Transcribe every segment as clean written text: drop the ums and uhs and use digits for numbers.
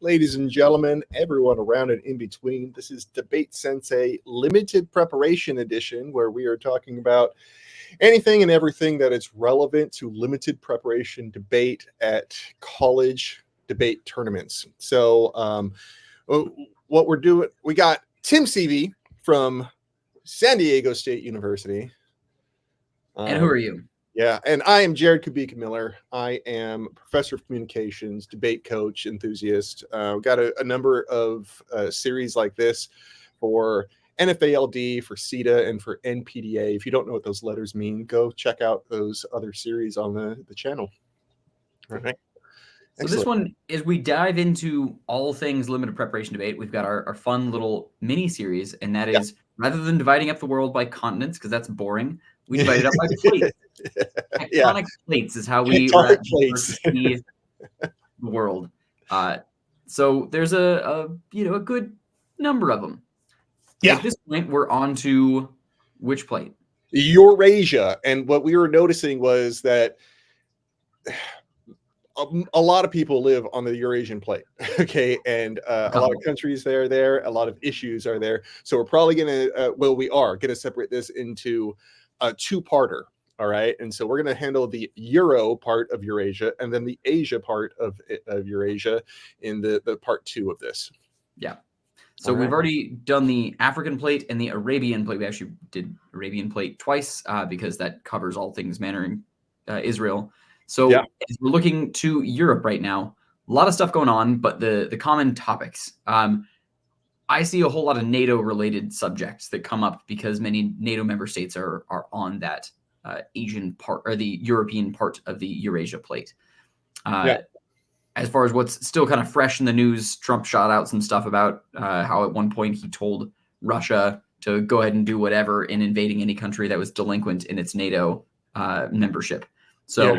ladies and gentlemen, everyone around and in between. This is DebateSensei Limited Preparation Edition, where we are talking about anything and everything that is relevant to limited preparation debate at college debate tournaments. So what we're doing, we got Tim Seavey from San Diego State University. And who are you? Yeah, and I am Jared Kubicka-Miller. I am a professor of communications, debate coach, enthusiast. Got a number of series like this for NFALD, for CETA, and for NPDA. If you don't know what those letters mean, go check out those other series on the channel. All right. So this one, as we dive into all things limited preparation debate, we've got our fun little mini series, and that is rather than dividing up the world by continents, because that's boring, we divide it up by plates. Tectonic plates is how we see the world. So there's a good number of them. Yeah. At this point, we're on to which plate? Eurasia. And what we were noticing was that a lot of people live on the Eurasian plate, okay? And a lot of countries are there, a lot of issues are there. So we're probably going to, we are going to separate this into a two-parter, all right? And so we're going to handle the Euro part of Eurasia and then the Asia part of Eurasia in the part two of this. Yeah. So we've already done the African plate and the Arabian plate. We actually did Arabian plate twice because that covers all things Mandarin Israel. So as we're looking to Europe right now, a lot of stuff going on, but the common topics. I see a whole lot of NATO-related subjects that come up because many NATO member states are on that Asian part or the European part of the Eurasia plate. As far as what's still kind of fresh in the news, Trump shot out some stuff about how at one point he told Russia to go ahead and do whatever in invading any country that was delinquent in its NATO membership. So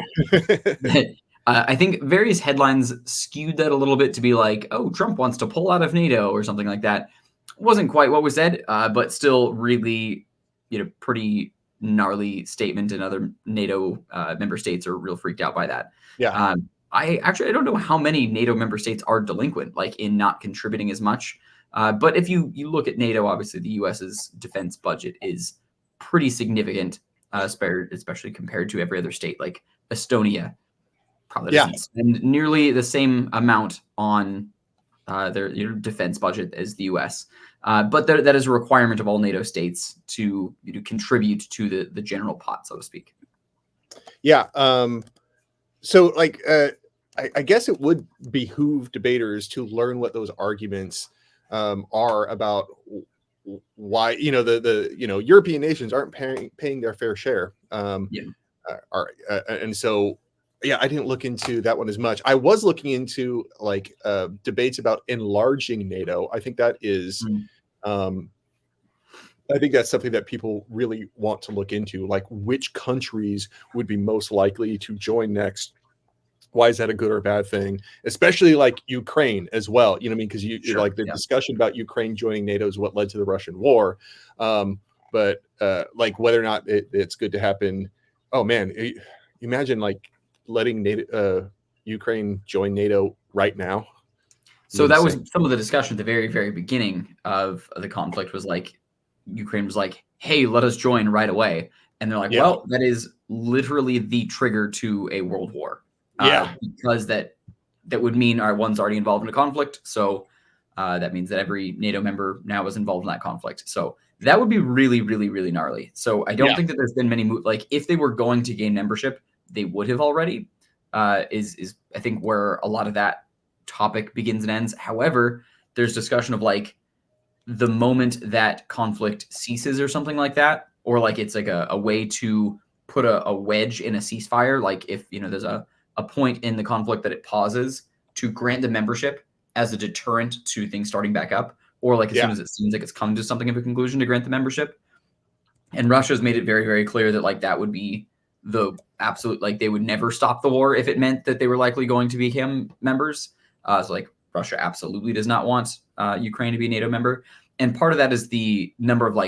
I think various headlines skewed that a little bit to be like, oh, Trump wants to pull out of NATO or something like that. Wasn't quite what was said, but still really, pretty gnarly statement, and other NATO member states are real freaked out by that. Yeah. I don't know how many NATO member states are delinquent, like in not contributing as much. But if you look at NATO, obviously the U.S.'s defense budget is pretty significant, especially compared to every other state. Like Estonia probably doesn't spend nearly the same amount on their defense budget as the U.S. But that is a requirement of all NATO states to contribute to the general pot, so to speak. Yeah. So I guess it would behoove debaters to learn what those arguments are about why, the European nations aren't paying their fair share. And so, I didn't look into that one as much. I was looking into debates about enlarging NATO. I think that is, I think that's something that people really want to look into, like which countries would be most likely to join next. Why is that a good or bad thing? Especially like Ukraine as well. You know what I mean? Because the discussion about Ukraine joining NATO is what led to the Russian war. But whether or not it's good to happen. Oh man, imagine letting Ukraine join NATO right now. So that was some of the discussion at the very, very beginning of the conflict was like, Ukraine was like, hey, let us join right away. And they're like, well, that is literally the trigger to a world war. Because that would mean our one's already involved in a conflict. So that means that every NATO member now is involved in that conflict. So that would be really, really, really gnarly. So I don't think that there's been many if they were going to gain membership, they would have already. Is I think where a lot of that topic begins and ends. However, there's discussion of the moment that conflict ceases or something like that, or it's like a way to put a wedge in a ceasefire. Like if there's a point in the conflict that it pauses to grant the membership as a deterrent to things starting back up, or as soon as it seems like it's come to something of a conclusion to grant the membership. And Russia's made it very, very clear that that would be the absolute, they would never stop the war if it meant that they were likely going to become members. So Russia absolutely does not want Ukraine to be a NATO member. And part of that is the number of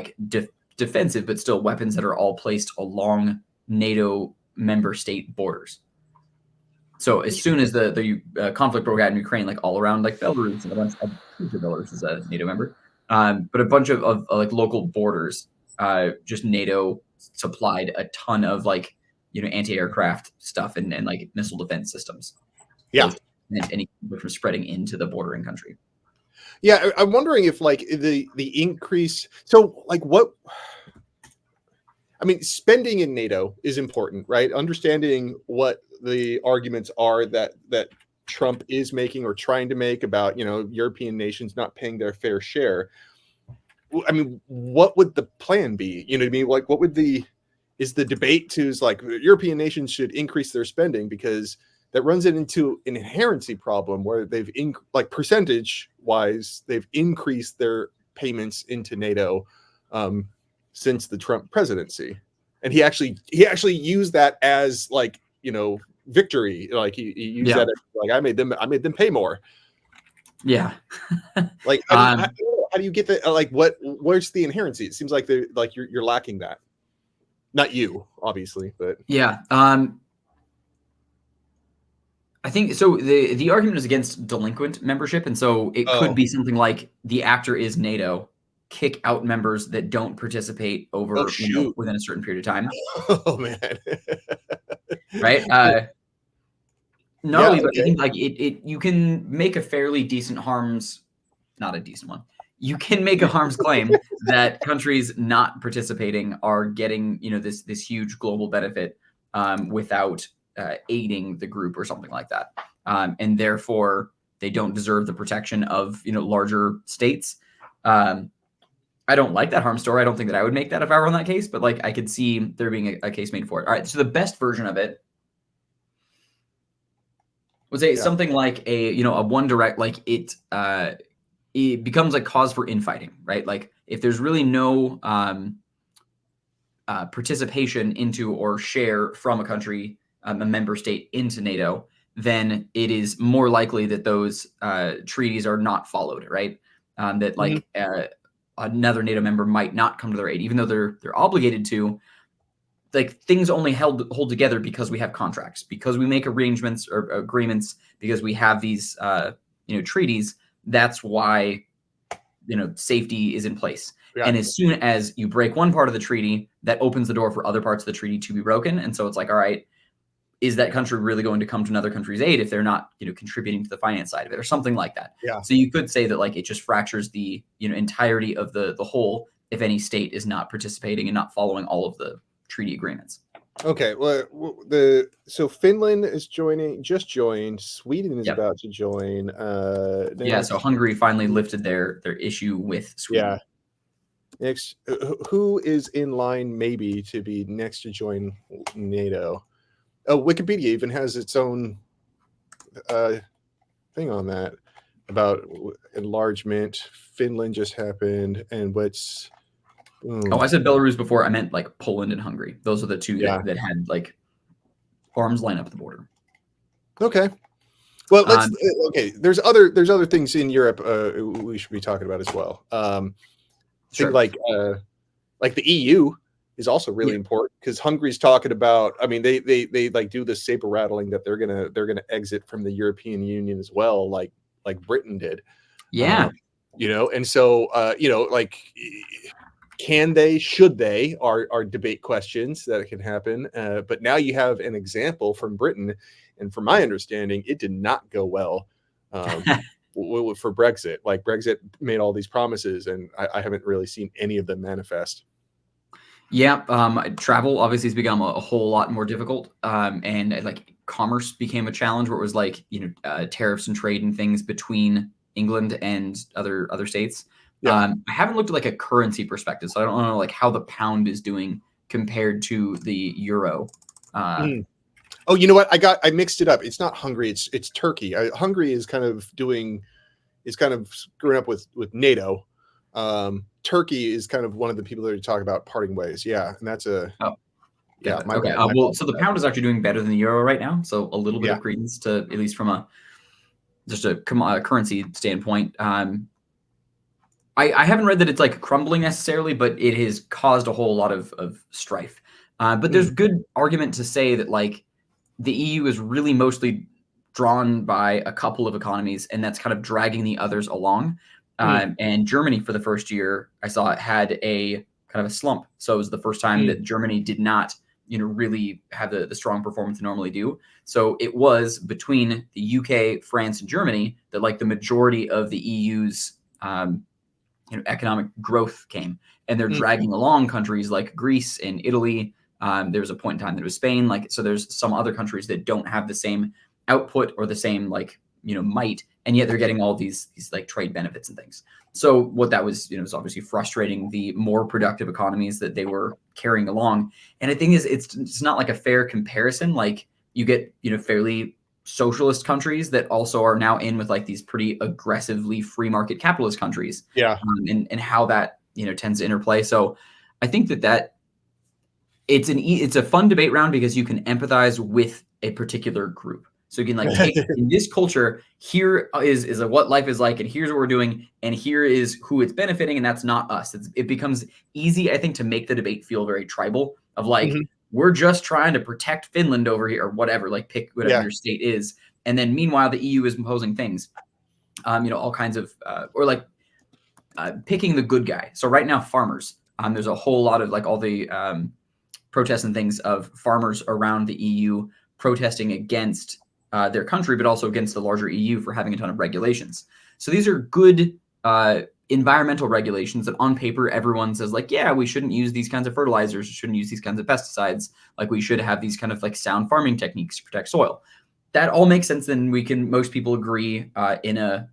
defensive, but still weapons that are all placed along NATO member state borders. So as soon as the conflict broke out in Ukraine, like all around like Belarus and a bunch of Belarus is a NATO member, but a bunch of like local borders, just NATO supplied a ton of like anti-aircraft stuff and like missile defense systems. Yeah, so any from spreading into the bordering country. Yeah, I'm wondering if like the increase. So like what? I mean, spending in NATO is important, right? Understanding what the arguments are that Trump is making or trying to make about European nations not paying their fair share. I mean, what would the plan be? You know what I mean? Like, what would is the debate to is like European nations should increase their spending because that runs it into an inherency problem where they've like percentage wise they've increased their payments into NATO since the Trump presidency, and he actually used that as like victory. Like he used that as, like I made them pay more. Yeah. Like how do you get that? Like where's the inherency? It seems like you're lacking that. Not you, obviously, but yeah. I think so. The argument is against delinquent membership, and so it could be something like the actor is NATO, kick out members that don't participate over within a certain period of time. Oh man, right? Not only, but I think like it you can make a fairly decent not a decent one. You can make a harms claim that countries not participating are getting this huge global benefit without aiding the group or something like that, and therefore they don't deserve the protection of larger states. I don't like that harm story. I don't think that I would make that if I were on that case, but like I could see there being a case made for it. All right, so the best version of it was something like a one direct, like it becomes like cause for infighting, right? Like if there's really no participation into or share from a country, a member state into NATO, then it is more likely that those treaties are not followed, right? That like another NATO member might not come to their aid, even though they're obligated to. Like things only hold together because we have contracts, because we make arrangements or agreements, because we have these treaties. That's why safety is in place. Yeah. And as soon as you break one part of the treaty, that opens the door for other parts of the treaty to be broken. And so it's like, all right, is that country really going to come to another country's aid if they're not contributing to the finance side of it or something like that? Yeah. So you could say that like it just fractures the entirety of the whole if any state is not participating and not following all of the treaty agreements. Okay, well, so Finland is just joined. Sweden is about to join. So Hungary finally lifted their issue with Sweden. Yeah. Next, who is in line maybe to be next to join NATO? Oh, Wikipedia even has its own thing on that about enlargement. Finland just happened, and what's Oh, I said Belarus before. I meant like Poland and Hungary. Those are the two that had like arms line up the border. Okay. Well, let's okay. There's other things in Europe we should be talking about as well. Sure. Like the EU is also really important because Hungary's talking about. I mean, they like do this saber rattling that they're gonna exit from the European Union as well, like Britain did. Yeah. And so like. Can they? Should they? Are debate questions that can happen. But now you have an example from Britain, and from my understanding, it did not go well for Brexit. Like Brexit made all these promises, and I haven't really seen any of them manifest. Yeah, travel obviously has become a whole lot more difficult, and like commerce became a challenge where it was like tariffs and trade and things between England and other states. Yeah. I haven't looked at like a currency perspective, so I don't know like how the pound is doing compared to the euro. Oh, you know what? I mixed it up. It's not Hungary. It's Turkey. Hungary is kind of screwing up with NATO. Turkey is kind of one of the people that are talking about parting ways. Yeah, and that's a okay. Well, so the pound is actually doing better than the euro right now. So a little bit of credence to at least from just a currency standpoint. I haven't read that it's like crumbling necessarily, but it has caused a whole lot of strife. But there's good argument to say that like the EU is really mostly drawn by a couple of economies, and that's kind of dragging the others along. And Germany, for the first year I saw it, had a kind of a slump. So it was the first time that Germany did not, really have the strong performance they normally do. So it was between the UK, France, and Germany that like the majority of the EU's economic growth came, and they're dragging along countries like Greece and Italy. There was a point in time that it was Spain. So there's some other countries that don't have the same output or the same might, and yet they're getting all these like trade benefits and things. So what that was, was obviously frustrating the more productive economies that they were carrying along. And the thing is, it's not like a fair comparison. Like you get, fairly socialist countries that also are now in with like these pretty aggressively free market capitalist countries. Yeah. And how that, tends to interplay. So I think that it's a fun debate round because you can empathize with a particular group. So you can like take in this culture, here is what life is like, and here's what we're doing, and here is who it's benefiting, and that's not us. It becomes easy, I think, to make the debate feel very tribal of like, we're just trying to protect Finland over here or whatever, like pick whatever your state is. And then meanwhile, the EU is imposing things, all kinds of, or like picking the good guy. So right now, farmers, there's a whole lot of like all the protests and things of farmers around the EU protesting against their country, but also against the larger EU for having a ton of regulations. So these are good environmental regulations that on paper, everyone says like, yeah, we shouldn't use these kinds of fertilizers, we shouldn't use these kinds of pesticides. Like we should have these kind of like sound farming techniques to protect soil. That all makes sense. Then most people agree in a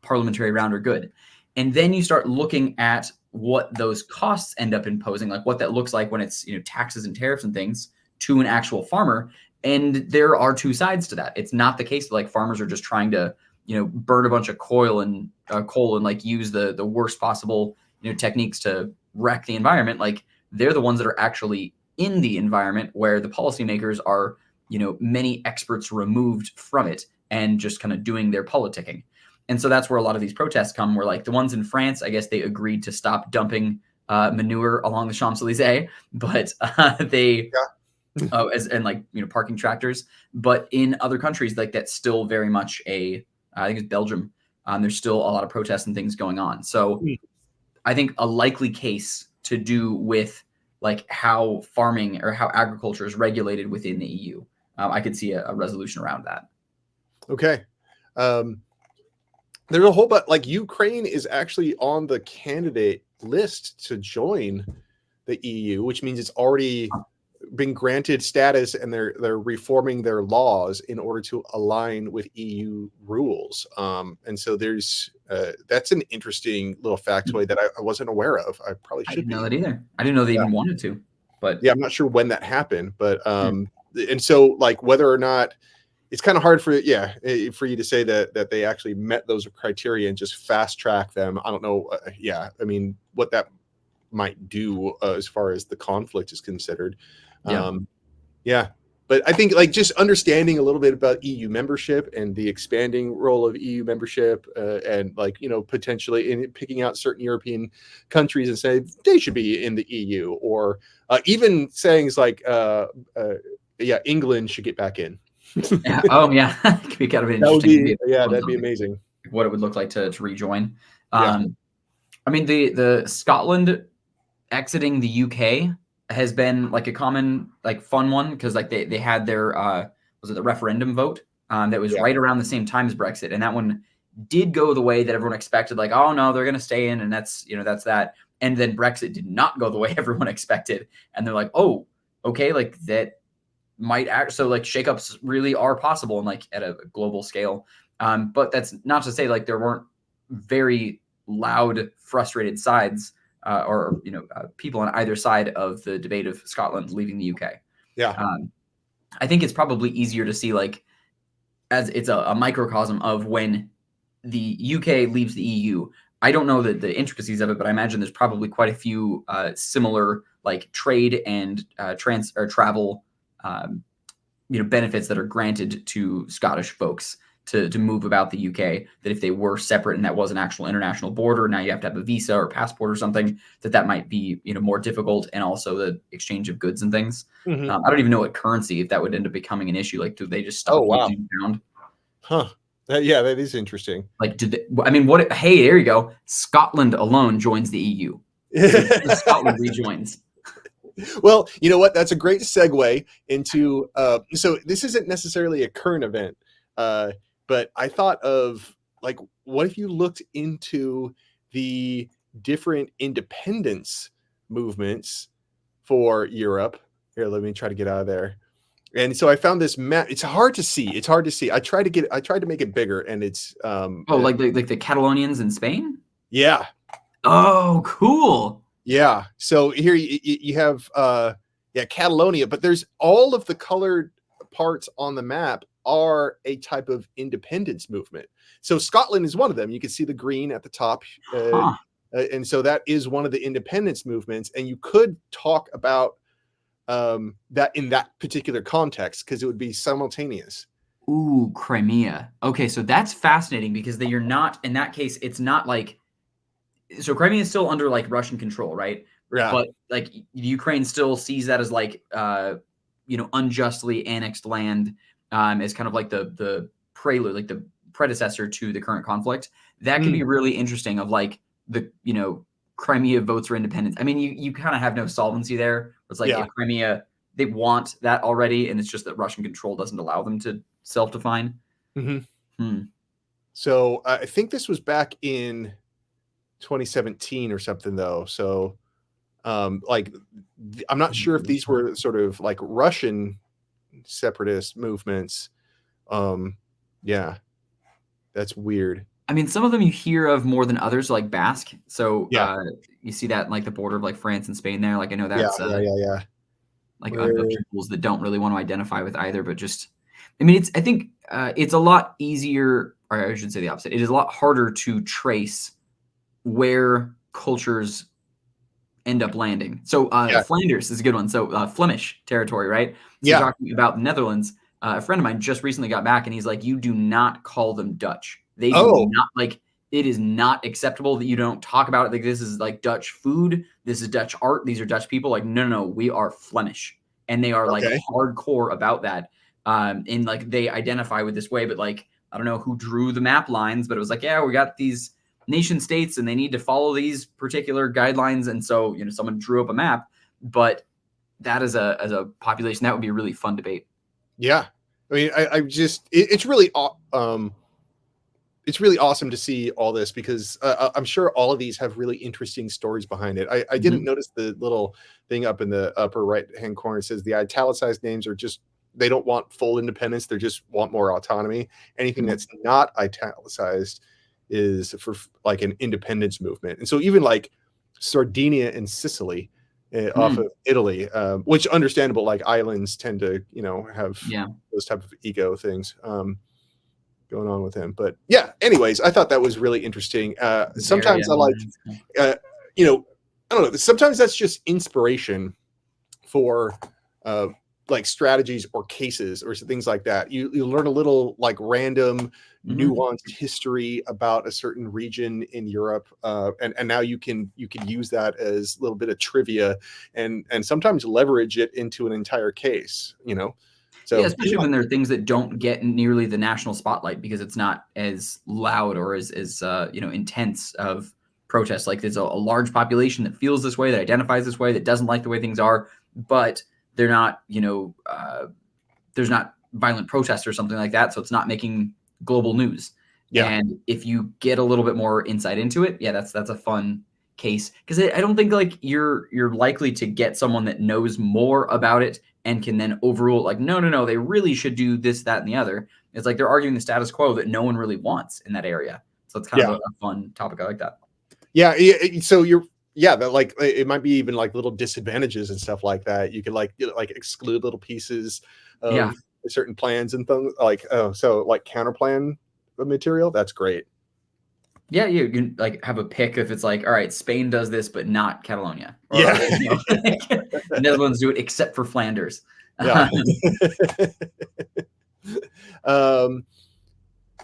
parliamentary round are good. And then you start looking at what those costs end up imposing, like what that looks like when it's, taxes and tariffs and things to an actual farmer. And there are two sides to that. It's not the case that like farmers are just trying to, burn a bunch of coal and like use the worst possible, techniques to wreck the environment. Like they're the ones that are actually in the environment where the policymakers are, many experts removed from it and just kind of doing their politicking. And so that's where a lot of these protests come, where like the ones in France, I guess they agreed to stop dumping manure along the Champs-Elysees, but they... parking tractors. But in other countries, like that's still very much I think it's Belgium. There's still a lot of protests and things going on. So I think a likely case to do with like how farming or how agriculture is regulated within the EU. I could see a resolution around that. Okay. There's a whole bunch, like Ukraine is actually on the candidate list to join the EU, which means it's already been granted status, and they're reforming their laws in order to align with EU rules. And so there's that's an interesting little factoid that I wasn't aware of. I probably should know that either. I didn't know they even wanted to, but yeah, I'm not sure when that happened, but and so like whether or not it's kind of hard for you to say that they actually met those criteria and just fast track them. I don't know. I mean, what that might do as far as the conflict is considered. But I think like just understanding a little bit about EU membership and the expanding role of EU membership, and like potentially in picking out certain European countries and say they should be in the EU, or even sayings like England should get back in. Could be kind of an interesting. That'd be amazing. What it would look like to rejoin. I mean the Scotland exiting the UK has been like a common like fun one, because like they had their was it the referendum vote that was right around the same time as Brexit, and that one did go the way that everyone expected, like, oh no, they're gonna stay in, and that's that's that. And then Brexit did not go the way everyone expected, and they're like, oh, okay, like that might act, so like shakeups really are possible and like at a global scale. But that's not to say like there weren't very loud, frustrated sides or people on either side of the debate of Scotland leaving the UK. I think it's probably easier to see like as it's a microcosm of when the UK leaves the EU. I don't know the intricacies of it, but I imagine there's probably quite a few similar like trade and travel benefits that are granted to Scottish folks to move about the UK, that if they were separate and that was an actual international border, now you have to have a visa or passport or something, that might be, more difficult, and also the exchange of goods and things. Mm-hmm. I don't even know what currency, if that would end up becoming an issue. Like, do they just stop using pound? Huh. Yeah, that is interesting. Like, hey, there you go. Scotland alone joins the EU. Scotland rejoins. Well, you know what? That's a great segue into. So this isn't necessarily a current event, but I thought of, like, what if you looked into the different independence movements for Europe? Here, let me try to get out of there. And so I found this map. It's hard to see. I tried to make it bigger, and it's like the Catalonians in Spain. Yeah. Oh, cool. Yeah. So here you have Catalonia, but there's all of the colored parts on the map are a type of independence movement. So Scotland is one of them. You can see the green at the top. And so that is one of the independence movements. And you could talk about that in that particular context, because it would be simultaneous. Ooh, Crimea. Okay, so that's fascinating, because you're not, in that case, it's not like, so Crimea is still under like Russian control, right? Yeah. But like Ukraine still sees that as like unjustly annexed land, as kind of like the prelude, like the predecessor to the current conflict. That can be really interesting, of like the Crimea votes for independence. I mean, you kind of have no solvency there. It's like, if Crimea, they want that already, and it's just that Russian control doesn't allow them to self-define. So I think this was back in 2017 or something, though. So I'm not sure if these were sort of like Russian separatist movements. Yeah, that's weird. I mean, some of them you hear of more than others, like Basque. So you see that in like the border of like France and Spain there. Like, I know that's like other peoples that don't really want to identify with either, but just, I mean, I think it's a lot easier, or I should say the opposite. It is a lot harder to trace where cultures end up landing. So Flanders is a good one. So Flemish territory, right? So talking about the Netherlands, a friend of mine just recently got back, and he's like, you do not call them Dutch. They do not, like, it is not acceptable that you don't talk about it. Like, this is like Dutch food. This is Dutch art. These are Dutch people. Like, no, we are Flemish. And they are like hardcore about that. And like, they identify with this way, but like, I don't know who drew the map lines, but it was like, we got these nation states and they need to follow these particular guidelines. And so, someone drew up a map, but that as a population, that would be a really fun debate. Yeah. I mean, it's really awesome to see all this, because I'm sure all of these have really interesting stories behind it. I didn't notice the little thing up in the upper right-hand corner. It says the italicized names are just, they don't want full independence. They just want more autonomy. Anything that's not italicized is for like an independence movement. And so even like Sardinia and Sicily off of Italy, which understandable, like islands tend to, have those type of ego things going on with him. But anyways, I thought that was really interesting. Sometimes I like, I don't know, sometimes that's just inspiration for like strategies or cases or things like that. You learn a little like random nuanced history about a certain region in Europe, and now you can use that as a little bit of trivia and sometimes leverage it into an entire case. So especially when there are things that don't get nearly the national spotlight because it's not as loud or as intense of protest. Like, there's a large population that feels this way, that identifies this way, that doesn't like the way things are, but they're not, there's not violent protests or something like that. So it's not making global news. And if you get a little bit more insight into it, that's a fun case, because I don't think like you're likely to get someone that knows more about it and can then overrule, like, no, they really should do this, that, and the other. It's like they're arguing the status quo that no one really wants in that area. So it's kind of a fun topic. I like that. So that, like, it might be even like little disadvantages and stuff like that. You could like exclude little pieces of certain plans and things, like, so like counterplan material. That's great. Yeah, you can like have a pick if it's like, all right, Spain does this, but not Catalonia. Or, Netherlands do it except for Flanders.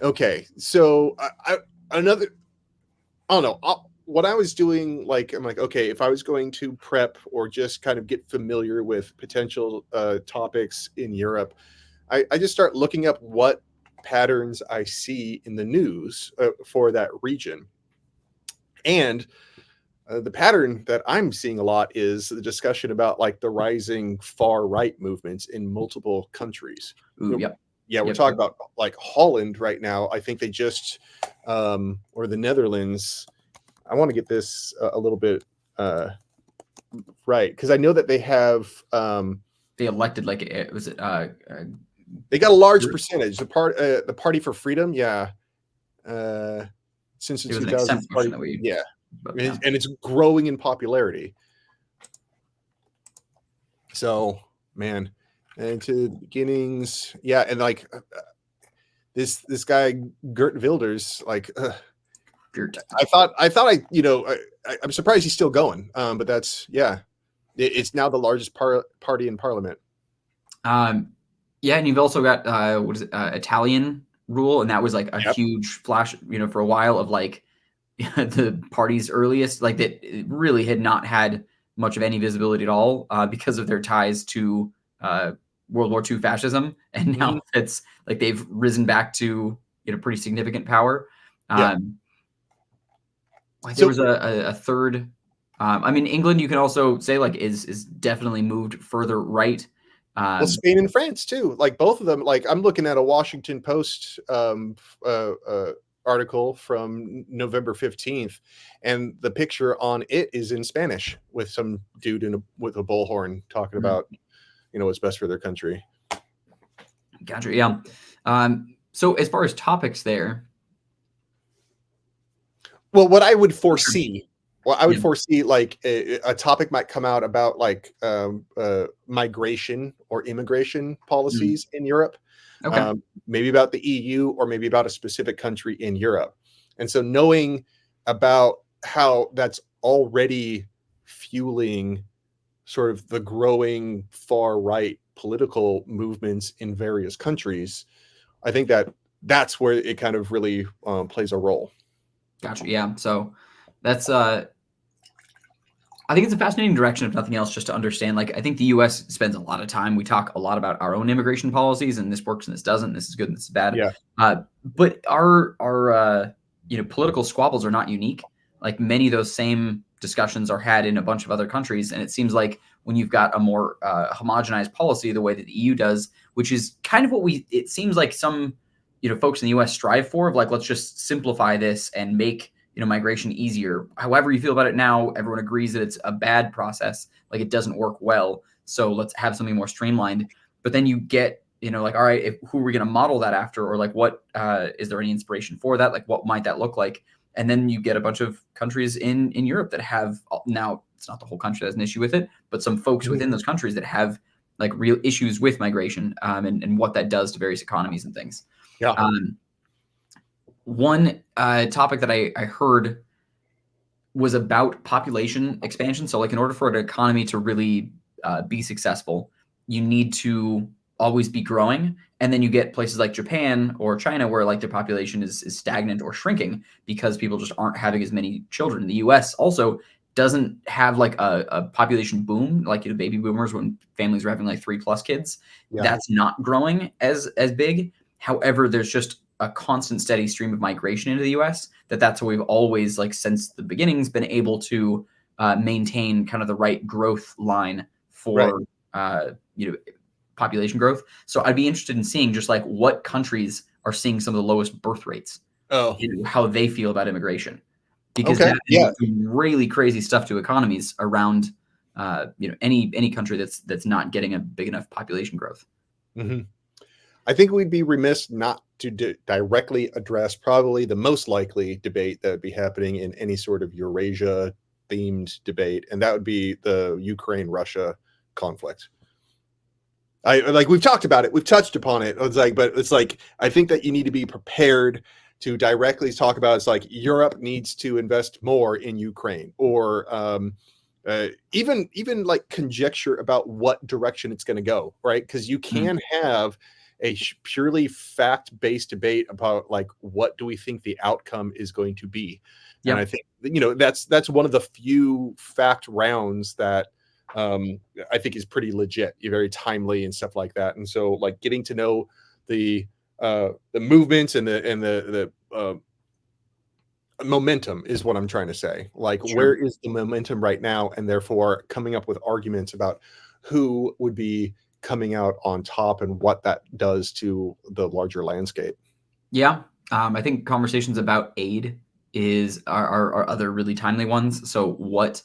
Okay, so another, I don't know. What I was doing, like, I'm like, okay, if I was going to prep or just kind of get familiar with potential topics in Europe, I just start looking up what patterns I see in the news for that region. And the pattern that I'm seeing a lot is the discussion about like the rising far right movements in multiple countries. Ooh, yep. Yeah, we're Yep. talking about like Holland right now. I think they just, or the Netherlands. I want to get this a little bit right, because I know that they have. They elected like was it They got a large percentage. The Party for Freedom, yeah. Since the it was an 2000s exempt party, that we yeah, yeah. and it's growing in popularity. So, man, and to the beginnings, yeah, and like this guy Gert Wilders, like Gert. I thought I'm surprised he's still going. But that's it's now the largest party in parliament. Yeah, and you've also got what is it, Italian rule, and that was like a huge flash, for a while of like the party's earliest, like that it really had not had much of any visibility at all because of their ties to World War II fascism, and now it's like they've risen back to pretty significant power. There was a third. I mean, England, you can also say like is definitely moved further right. Well, Spain and France too, like both of them. Like I'm looking at a Washington Post article from November 15th, and the picture on it is in Spanish with some dude with a bullhorn talking about what's best for their country. Gotcha. Yeah. So as far as topics there, well, what I would foresee, foresee like a topic might come out about like migration or immigration policies in Europe. Okay. Maybe about the EU or maybe about a specific country in Europe. And so knowing about how that's already fueling sort of the growing far right political movements in various countries, I think that's where it kind of really plays a role. Gotcha. Yeah. So that's I think it's a fascinating direction, if nothing else, just to understand. Like, I think the U.S. spends a lot of time. We talk a lot about our own immigration policies, and this works and this doesn't. This is good and this is bad. Yeah. But our political squabbles are not unique. Like many of those same discussions are had in a bunch of other countries, and it seems like when you've got a more homogenized policy, the way that the EU does, which is kind of what it seems like some folks in the U.S. strive for, of like, let's just simplify this and make migration easier. However you feel about it now, everyone agrees that it's a bad process. Like it doesn't work well. So let's have something more streamlined. But then you get, like, all right, who are we going to model that after? Or like, what is there any inspiration for that? Like, what might that look like? And then you get a bunch of countries in Europe that have, now it's not the whole country that has an issue with it, but some folks within those countries that have like real issues with migration and what that does to various economies and things. Yeah. One topic that I heard was about population expansion. So like in order for an economy to really be successful, you need to always be growing. And then you get places like Japan or China where like their population is stagnant or shrinking because people just aren't having as many children. The US also doesn't have like a population boom, like baby boomers when families are having like 3+ kids. Yeah. That's not growing as big. However, there's just a constant steady stream of migration into the US that's how we've always, like since the beginnings, been able to maintain kind of the right growth line for population growth. So I'd be interested in seeing just like what countries are seeing some of the lowest birth rates, how they feel about immigration, because that is really crazy stuff to economies around any country that's not getting a big enough population growth. I think we'd be remiss not to directly address probably the most likely debate that would be happening in any sort of Eurasia themed debate, and that would be the Ukraine-Russia conflict. We've talked about it, we've touched upon it. But it's like I think that you need to be prepared to directly talk about. It's like Europe needs to invest more in Ukraine, or even like conjecture about what direction it's going to go, right? Because you can have a purely fact-based debate about like what do we think the outcome is going to be. And I think, you know, that's one of the few fact rounds that I think is pretty legit, very timely and stuff like that. And so like getting to know the movements and the momentum is what I'm trying to say. Like, where is the momentum right now? And therefore coming up with arguments about who would be coming out on top and what that does to the larger landscape. Yeah. I think conversations about aid are other really timely ones. So what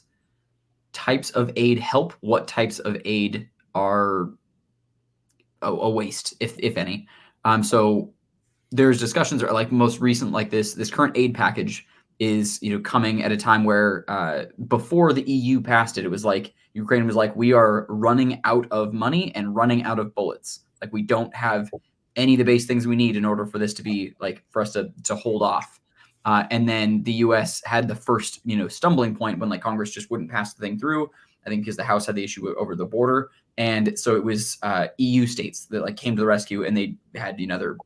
types of aid help? What types of aid are a waste, if any? So there's discussions, or like most recent, like this current aid package is, you know, coming at a time where before the EU passed it, it was like Ukraine was like, we are running out of money and running out of bullets. Like we don't have any of the base things we need in order for this to be like for us to hold off. And then the US had the first, you know, stumbling point when like Congress just wouldn't pass the thing through. I think because the House had the issue over the border. And so it was EU states that like came to the rescue, and they had, you know, their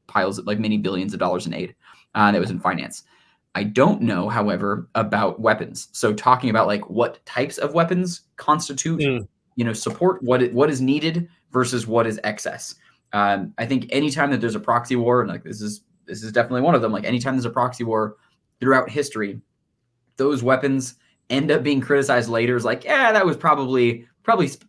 piles of like many billions of dollars in aid that was in finance. I don't know, however, about weapons. So talking about like what types of weapons constitute, you know, support, what is needed versus what is excess. I think anytime that there's a proxy war, and like this is definitely one of them. Like anytime there's a proxy war throughout history, those weapons end up being criticized later as like, yeah, that was probably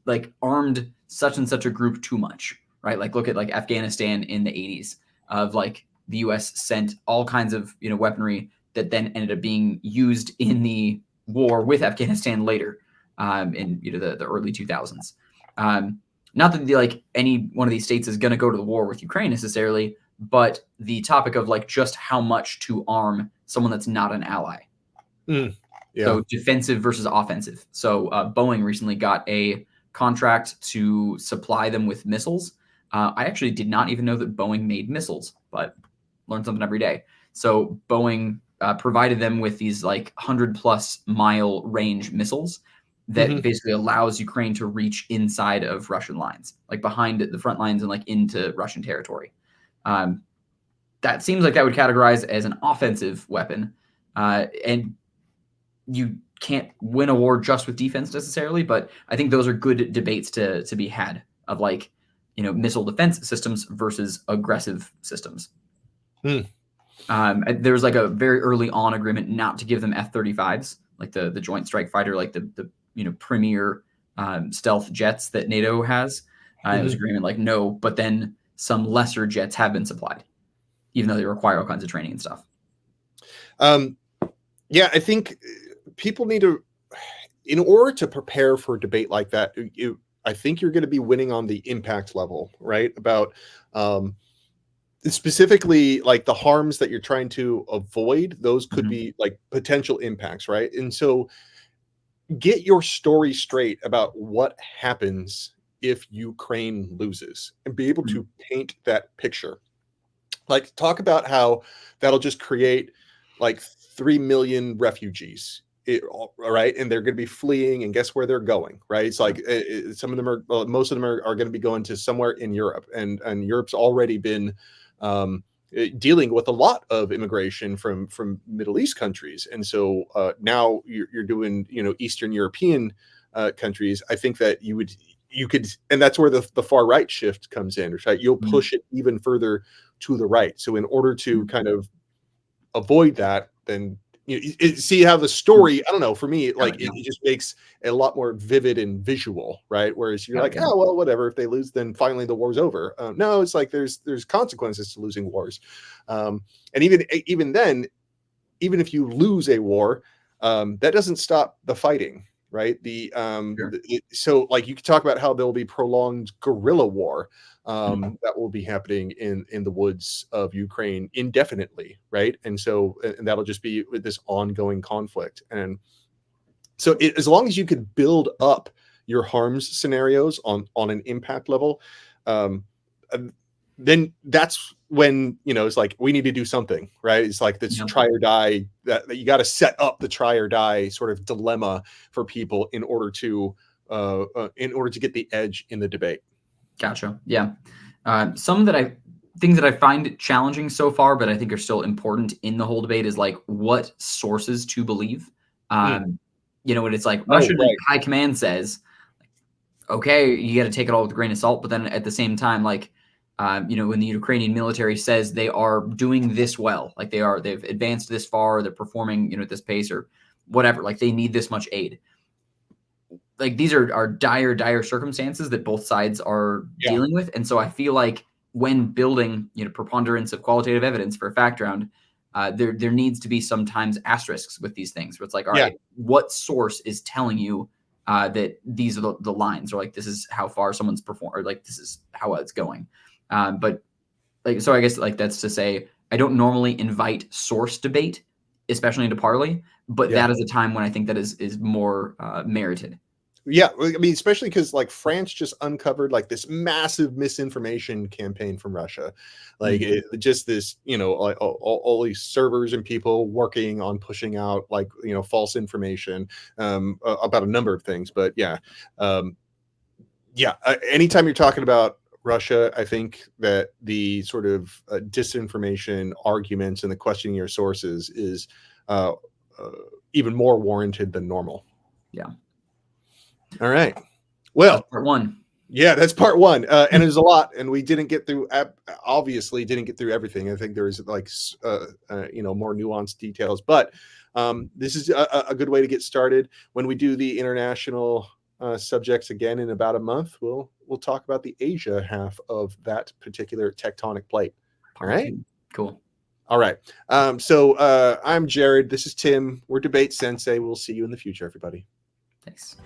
like armed such and such a group too much, right? Like look at like Afghanistan in the 80s. Of like the U.S. sent all kinds of, you know, weaponry that then ended up being used in the war with Afghanistan later, in, you know, the early 2000s. Not that like any one of these states is going to go to the war with Ukraine necessarily, but the topic of like just how much to arm someone that's not an ally. So defensive versus offensive. So Boeing recently got a contract to supply them with missiles. I actually did not even know that Boeing made missiles, but learn something every day. So Boeing provided them with these like 100+ mile range missiles that basically allows Ukraine to reach inside of Russian lines, like behind the front lines and like into Russian territory. That seems like that would categorize as an offensive weapon. And you can't win a war just with defense necessarily, but I think those are good debates to be had of like, you know, missile defense systems versus aggressive systems. There was like a very early on agreement not to give them F-35s, like the Joint Strike Fighter, like the you know, premier stealth jets that NATO has. It was agreement like no, but then some lesser jets have been supplied, even though they require all kinds of training and stuff. Yeah, I think people need to, in order to prepare for a debate like that, I think you're going to be winning on the impact level, right? About specifically like the harms that you're trying to avoid. Those could be like potential impacts, right? And so get your story straight about what happens if Ukraine loses and be able to paint that picture. Like talk about how that'll just create like 3 million refugees. Right, and they're going to be fleeing, and guess where they're going, right? It's like some of them are, well, most of them are going to be going to somewhere in Europe, and Europe's already been dealing with a lot of immigration from Middle East countries, and so now you're doing, you know, Eastern European countries. I think that you could, and that's where the far right shift comes in, right? You'll push it even further to the right. So in order to kind of avoid that, then you see how the story, I don't know, for me, like it just makes it a lot more vivid and visual, right? Whereas you're like, oh, well, whatever, if they lose, then finally the war's over. No, it's like there's consequences to losing wars. And even then, even if you lose a war, that doesn't stop the fighting, right? So like you could talk about how there'll be prolonged guerrilla war that will be happening in the woods of Ukraine indefinitely, right? And so and that'll just be with this ongoing conflict. And so as long as you could build up your harms scenarios on an impact level, then that's when, you know, it's like we need to do something, right? It's like this try or die, that you got to set up the try or die sort of dilemma for people in order to get the edge in the debate. Gotcha. Yeah. Things that I find challenging so far, but I think are still important in the whole debate is like what sources to believe. You know, when it's like Russian high command says, okay, you got to take it all with a grain of salt. But then at the same time, like, you know, when the Ukrainian military says they are doing this well, like they've advanced this far, they're performing, you know, at this pace or whatever, like they need this much aid. Like these are dire circumstances that both sides are dealing with. And so I feel like when building, you know, preponderance of qualitative evidence for a fact round, there needs to be sometimes asterisks with these things where it's like, all right, what source is telling you that these are the lines, or like this is how far someone's performed, or like this is how it's going. But like, so I guess like that's to say, I don't normally invite source debate, especially into Parley, but that is a time when I think that is more merited. Yeah, I mean, especially because like France just uncovered like this massive misinformation campaign from Russia, like just this, you know, like all these servers and people working on pushing out like, you know, false information about a number of things. But anytime you're talking about Russia, I think that the sort of disinformation arguments and the questioning your sources is even more warranted than normal. Yeah. All right. Well, that's part one. Yeah, that's part one. And there's a lot, and we didn't get through, obviously didn't get through everything. I think there's like, you know, more nuanced details, but this is a good way to get started. When we do the international subjects again in about a month, we'll talk about the Asia half of that particular tectonic plate. All right. Cool. All right. So I'm Jared. This is Tim. We're DebateSensei. We'll see you in the future, everybody. Thanks.